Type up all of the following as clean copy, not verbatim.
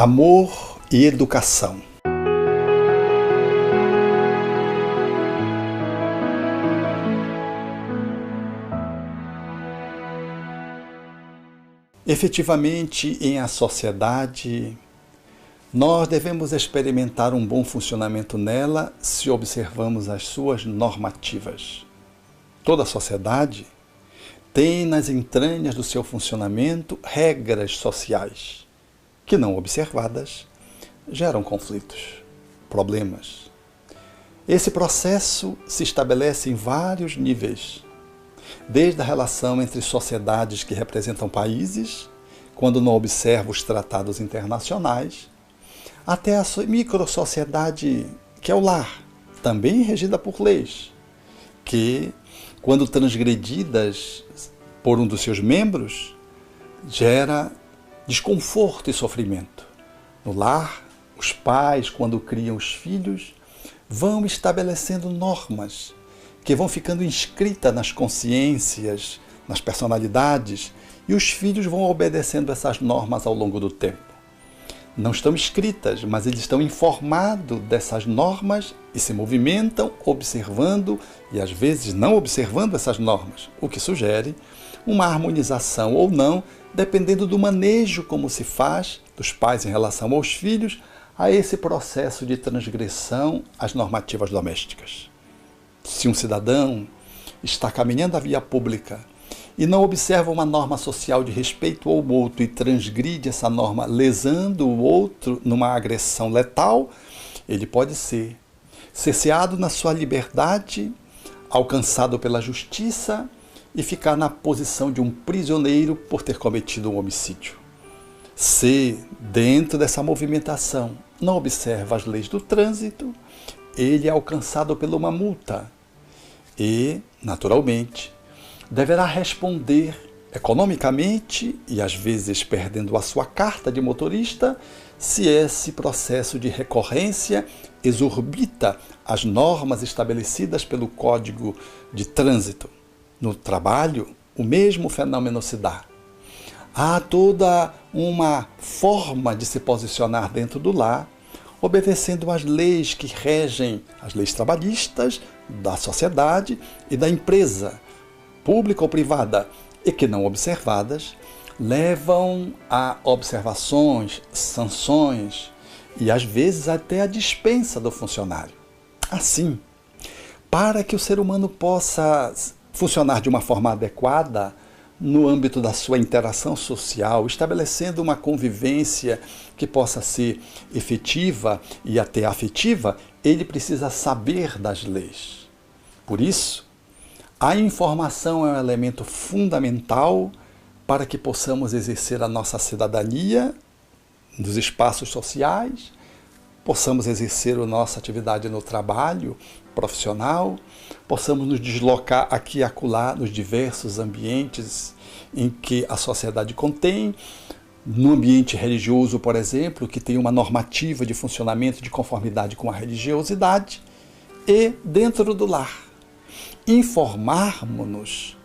Amor e educação. Efetivamente, em a sociedade, nós devemos experimentar um bom funcionamento nela se observamos as suas normativas. Toda a sociedade tem nas entranhas do seu funcionamento regras sociais que, não observadas, geram conflitos, problemas. Esse processo se estabelece em vários níveis, desde a relação entre sociedades que representam países, quando não observa os tratados internacionais, até a microsociedade, que é o lar, também regida por leis, que, quando transgredidas por um dos seus membros, gera desconforto e sofrimento. No lar, os pais, quando criam os filhos, vão estabelecendo normas que vão ficando inscritas nas consciências, nas personalidades, e os filhos vão obedecendo essas normas ao longo do tempo. Não estão escritas, mas eles estão informados dessas normas e se movimentam observando e às vezes não observando essas normas, o que sugere uma harmonização ou não, dependendo do manejo como se faz dos pais em relação aos filhos a esse processo de transgressão às normativas domésticas. Se um cidadão está caminhando a via pública e não observa uma norma social de respeito ao outro e transgride essa norma lesando o outro numa agressão letal, ele pode ser cerceado na sua liberdade, alcançado pela justiça e ficar na posição de um prisioneiro por ter cometido um homicídio. Se, dentro dessa movimentação, não observa as leis do trânsito, ele é alcançado por uma multa e, naturalmente, deverá responder economicamente e, às vezes, perdendo a sua carta de motorista, se esse processo de recorrência exorbita as normas estabelecidas pelo Código de Trânsito. No trabalho, o mesmo fenômeno se dá. Há toda uma forma de se posicionar dentro do lar, obedecendo às leis que regem as leis trabalhistas, da sociedade e da empresa, pública ou privada, e que, não observadas, levam a observações, sanções e, às vezes, até a dispensa do funcionário. Assim, para que o ser humano possa funcionar de uma forma adequada no âmbito da sua interação social, estabelecendo uma convivência que possa ser efetiva e até afetiva, ele precisa saber das leis. Por isso, a informação é um elemento fundamental para que possamos exercer a nossa cidadania nos espaços sociais, possamos exercer a nossa atividade no trabalho profissional, possamos nos deslocar aqui e acolá nos diversos ambientes em que a sociedade contém, no ambiente religioso, por exemplo, que tem uma normativa de funcionamento de conformidade com a religiosidade, e dentro do lar. Informarmos-nos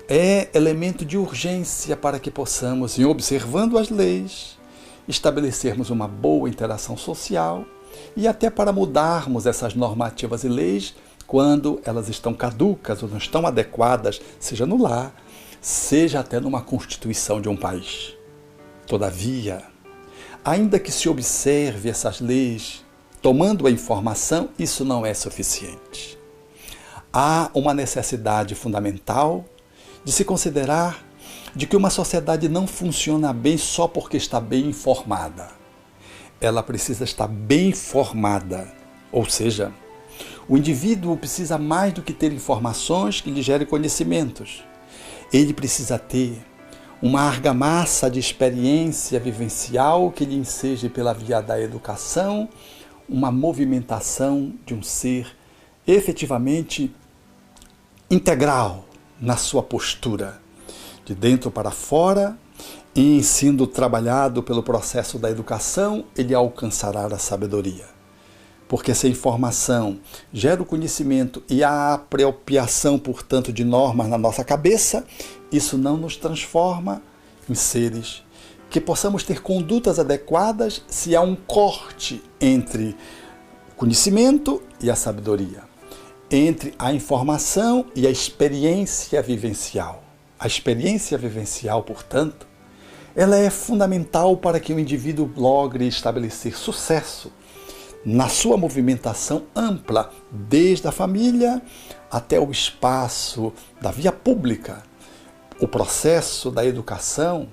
é elemento de urgência para que possamos, em observando as leis, estabelecermos uma boa interação social e até para mudarmos essas normativas e leis quando elas estão caducas ou não estão adequadas, seja no lar, seja até numa constituição de um país. Todavia, ainda que se observe essas leis, tomando a informação, isso não é suficiente. Há uma necessidade fundamental de se considerar de que uma sociedade não funciona bem só porque está bem informada. Ela precisa estar bem formada, ou seja, o indivíduo precisa mais do que ter informações que lhe gerem conhecimentos. Ele precisa ter uma argamassa de experiência vivencial que lhe enseje pela via da educação uma movimentação de um ser efetivamente integral na sua postura, de dentro para fora, e sendo trabalhado pelo processo da educação, ele alcançará a sabedoria. Porque se a informação gera o conhecimento e a apropriação, portanto, de normas na nossa cabeça, isso não nos transforma em seres que possamos ter condutas adequadas se há um corte entre o conhecimento e a sabedoria, entre a informação e a experiência vivencial. A experiência vivencial, portanto, ela é fundamental para que o indivíduo logre estabelecer sucesso na sua movimentação ampla, desde a família até o espaço da via pública. O processo da educação,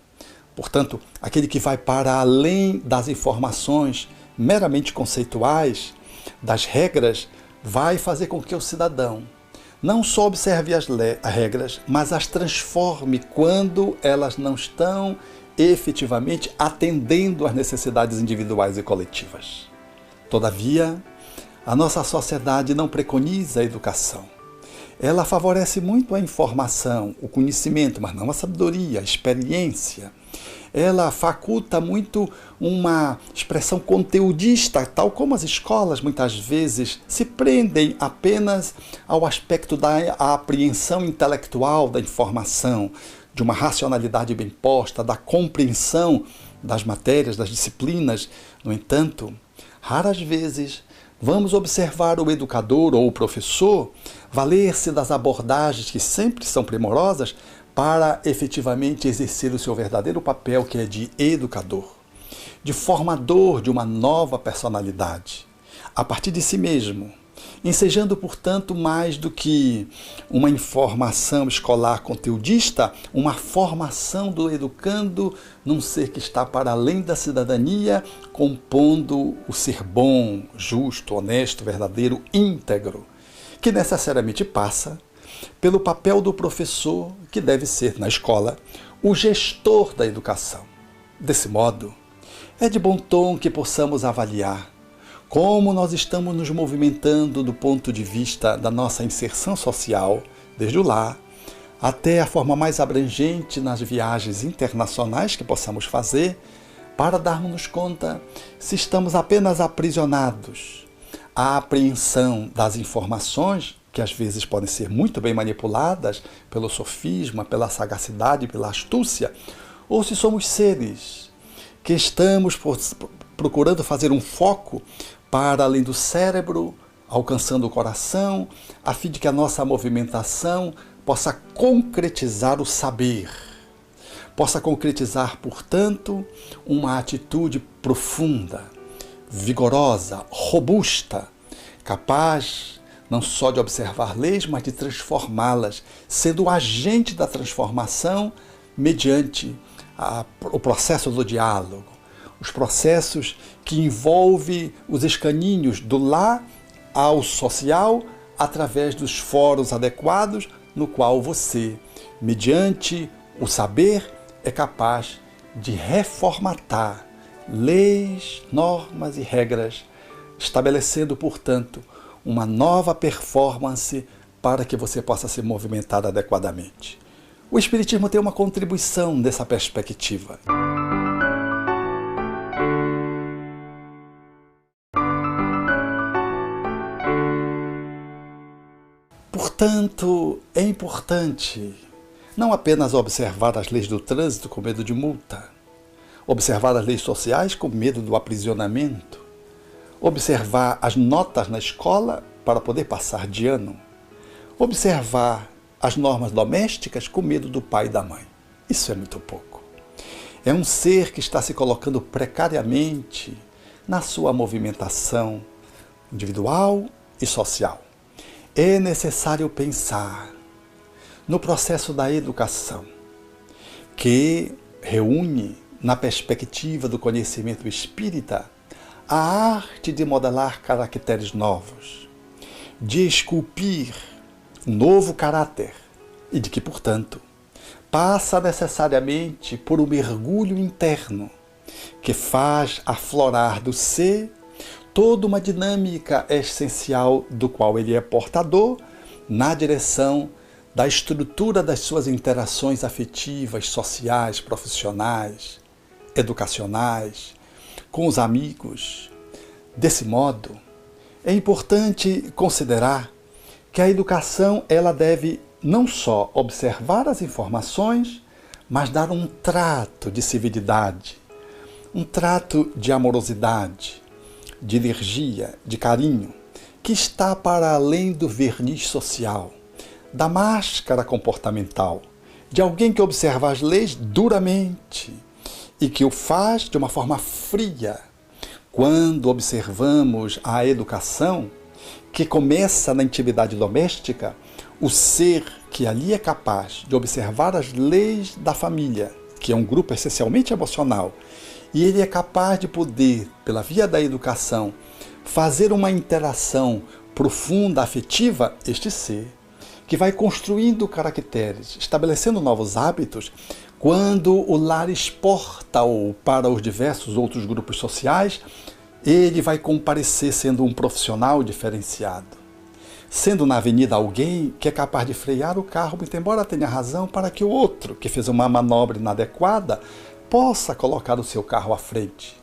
portanto, aquele que vai para além das informações meramente conceituais, das regras, vai fazer com que o cidadão não só observe as regras, mas as transforme quando elas não estão efetivamente atendendo às necessidades individuais e coletivas. Todavia, a nossa sociedade não preconiza a educação. Ela favorece muito a informação, o conhecimento, mas não a sabedoria, a experiência. Ela faculta muito uma expressão conteudista, tal como as escolas muitas vezes se prendem apenas ao aspecto da apreensão intelectual da informação, de uma racionalidade bem posta, da compreensão das matérias, das disciplinas. No entanto, raras vezes vamos observar o educador ou o professor valer-se das abordagens que sempre são primorosas para efetivamente exercer o seu verdadeiro papel, que é de educador, de formador de uma nova personalidade, a partir de si mesmo, ensejando, portanto, mais do que uma informação escolar conteudista, uma formação do educando num ser que está para além da cidadania, compondo o ser bom, justo, honesto, verdadeiro, íntegro, que necessariamente passa pelo papel do professor, que deve ser, na escola, o gestor da educação. Desse modo, é de bom tom que possamos avaliar como nós estamos nos movimentando do ponto de vista da nossa inserção social, desde o lar, até a forma mais abrangente nas viagens internacionais que possamos fazer, para darmos conta se estamos apenas aprisionados à apreensão das informações, que às vezes podem ser muito bem manipuladas pelo sofisma, pela sagacidade, pela astúcia, ou se somos seres que estamos procurando fazer um foco para além do cérebro, alcançando o coração, a fim de que a nossa movimentação possa concretizar o saber, possa concretizar, portanto, uma atitude profunda, vigorosa, robusta, capaz não só de observar leis, mas de transformá-las, sendo o agente da transformação mediante o processo do diálogo, os processos que envolvem os escaninhos do lar ao social, através dos fóruns adequados, no qual você, mediante o saber, é capaz de reformatar leis, normas e regras, estabelecendo, portanto, uma nova performance para que você possa se movimentar adequadamente. O Espiritismo tem uma contribuição nessa perspectiva. Portanto, é importante não apenas observar as leis do trânsito com medo de multa, observar as leis sociais com medo do aprisionamento, observar as notas na escola para poder passar de ano, observar as normas domésticas com medo do pai e da mãe. Isso é muito pouco. É um ser que está se colocando precariamente na sua movimentação individual e social. É necessário pensar no processo da educação, que reúne, na perspectiva do conhecimento espírita, a arte de modelar caracteres novos, de esculpir um novo caráter e de que, portanto, passa necessariamente por um mergulho interno que faz aflorar do ser toda uma dinâmica essencial do qual ele é portador na direção da estrutura das suas interações afetivas, sociais, profissionais, educacionais, com os amigos. Desse modo, é importante considerar que a educação ela deve não só observar as informações, mas dar um trato de civilidade, um trato de amorosidade, de energia, de carinho, que está para além do verniz social, da máscara comportamental, de alguém que observa as leis duramente e que o faz de uma forma fria. Quando observamos a educação, que começa na intimidade doméstica, o ser que ali é capaz de observar as leis da família, que é um grupo essencialmente emocional, e ele é capaz de poder, pela via da educação, fazer uma interação profunda, afetiva, este ser, que vai construindo caracteres, estabelecendo novos hábitos, quando o lar exporta-o para os diversos outros grupos sociais, ele vai comparecer sendo um profissional diferenciado. Sendo na avenida alguém que é capaz de frear o carro, muito embora tenha razão, para que o outro, que fez uma manobra inadequada, possa colocar o seu carro à frente.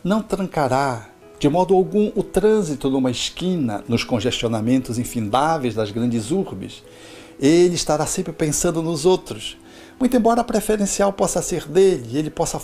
Não trancará, de modo algum, o trânsito numa esquina, nos congestionamentos infindáveis das grandes urbes. Ele estará sempre pensando nos outros, muito embora a preferencial possa ser dele e ele possa